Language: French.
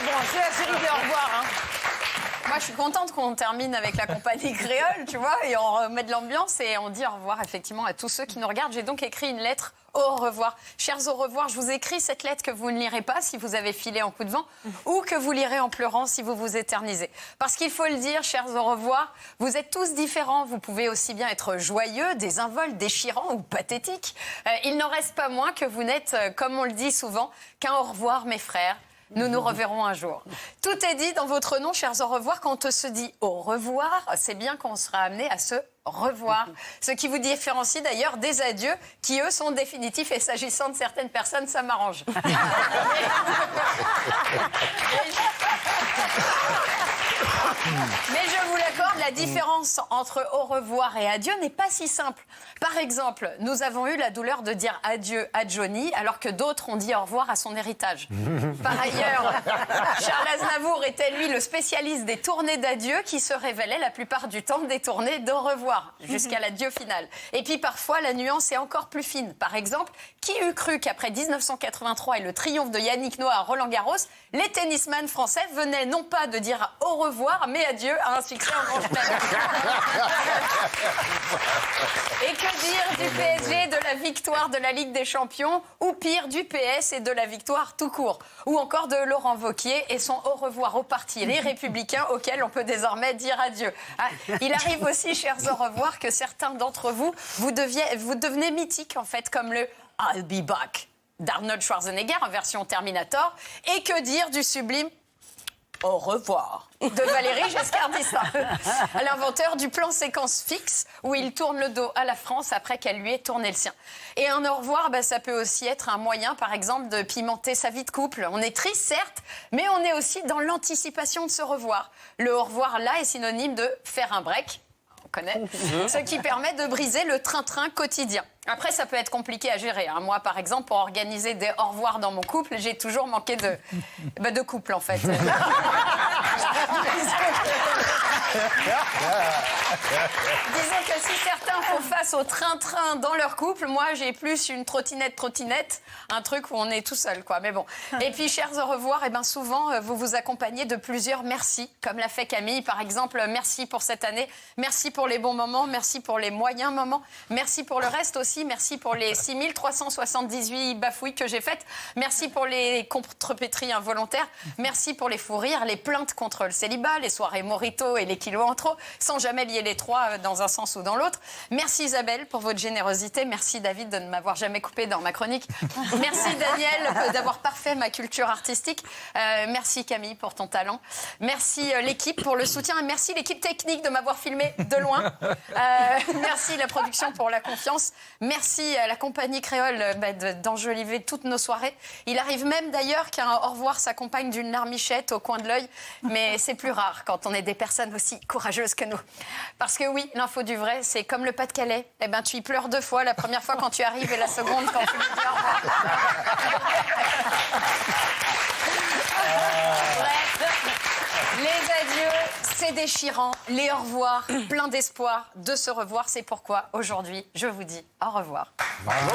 bon, c'est la série des au revoir, hein. Moi, je suis contente qu'on termine avec la compagnie créole, tu vois, et on remet de l'ambiance et on dit au revoir, effectivement, à tous ceux qui nous regardent. J'ai donc écrit une lettre au revoir. Chers au revoir, je vous écris cette lettre que vous ne lirez pas si vous avez filé en coup de vent ou que vous lirez en pleurant si vous vous éternisez. Parce qu'il faut le dire, chers au revoir, vous êtes tous différents. Vous pouvez aussi bien être joyeux, désinvolte, déchirant ou pathétique. Il n'en reste pas moins que vous n'êtes, comme on le dit souvent, qu'un au revoir, mes frères. Nous nous reverrons un jour. Tout est dit dans votre nom, chers au revoir. Quand on se dit au revoir, c'est bien qu'on sera amené à se revoir. Ce qui vous différencie d'ailleurs des adieux qui, eux, sont définitifs. Et s'agissant de certaines personnes, ça m'arrange. Mais je vous l'accorde, la différence entre au revoir et adieu n'est pas si simple. Par exemple, nous avons eu la douleur de dire adieu à Johnny, alors que d'autres ont dit au revoir à son héritage. Par ailleurs, Charles Aznavour était, lui, le spécialiste des tournées d'adieu qui se révélaient la plupart du temps des tournées d'au revoir, jusqu'à l'adieu final. Et puis parfois, la nuance est encore plus fine. Par exemple, qui eût cru qu'après 1983 et le triomphe de Yannick Noah à Roland-Garros, les tennisman français venaient non pas de dire au revoir, mais adieu à un succès en Grand Chelem. Et que dire du PSG, de la victoire de la Ligue des Champions, ou pire, du PS et de la victoire tout court. Ou encore de Laurent Wauquiez et son au revoir au parti Les Républicains, auquel on peut désormais dire adieu. Ah, il arrive aussi, chers au revoir, que certains d'entre vous, vous devenez mythiques, en fait, comme le I'll be back d'Arnold Schwarzenegger en version Terminator. Et que dire du sublime au revoir de Valéry Giscard d'Estaing, l'inventeur du plan séquence fixe où il tourne le dos à la France après qu'elle lui ait tourné le sien. Et un au revoir, ça peut aussi être un moyen, par exemple, de pimenter sa vie de couple. On est triste, certes, mais on est aussi dans l'anticipation de se revoir. Le au revoir, là, est synonyme de faire un break. Connaît, ce qui permet de briser le train-train quotidien. Après, ça peut être compliqué à gérer. Moi, par exemple, pour organiser des au revoir dans mon couple, j'ai toujours manqué de couple, en fait. Disons que si certains font face au train-train dans leur couple, moi, j'ai plus une trottinette, un truc où on est tout seul, quoi. Mais bon. Et puis, chers au revoir, souvent, vous vous accompagnez de plusieurs merci, comme l'a fait Camille, par exemple. Merci pour cette année, merci pour les bons moments, merci pour les moyens moments, merci pour le reste aussi. Merci pour les 6378 bafouilles que j'ai faites. Merci pour les contrepétries involontaires. Merci pour les fous rires, les plaintes contre le célibat, les soirées morito et les kilos en trop, sans jamais lier les trois dans un sens ou dans l'autre. Merci Isabelle pour votre générosité. Merci David de ne m'avoir jamais coupé dans ma chronique. Merci Daniel d'avoir parfait ma culture artistique. Merci Camille pour ton talent. Merci l'équipe pour le soutien. Et merci l'équipe technique de m'avoir filmé de loin. Merci la production pour la confiance. Merci à la compagnie créole d'enjoliver toutes nos soirées. Il arrive même d'ailleurs qu'un au revoir s'accompagne d'une larmichette au coin de l'œil. Mais c'est plus rare quand on est des personnes aussi courageuses que nous. Parce que oui, l'info du vrai, c'est comme le Pas-de-Calais. Tu y pleures 2 fois. La première fois quand tu arrives et la seconde quand tu lui dis au revoir. Les adieux, c'est déchirant. Les au revoir, plein d'espoir de se revoir. C'est pourquoi aujourd'hui, je vous dis au revoir. Bravo.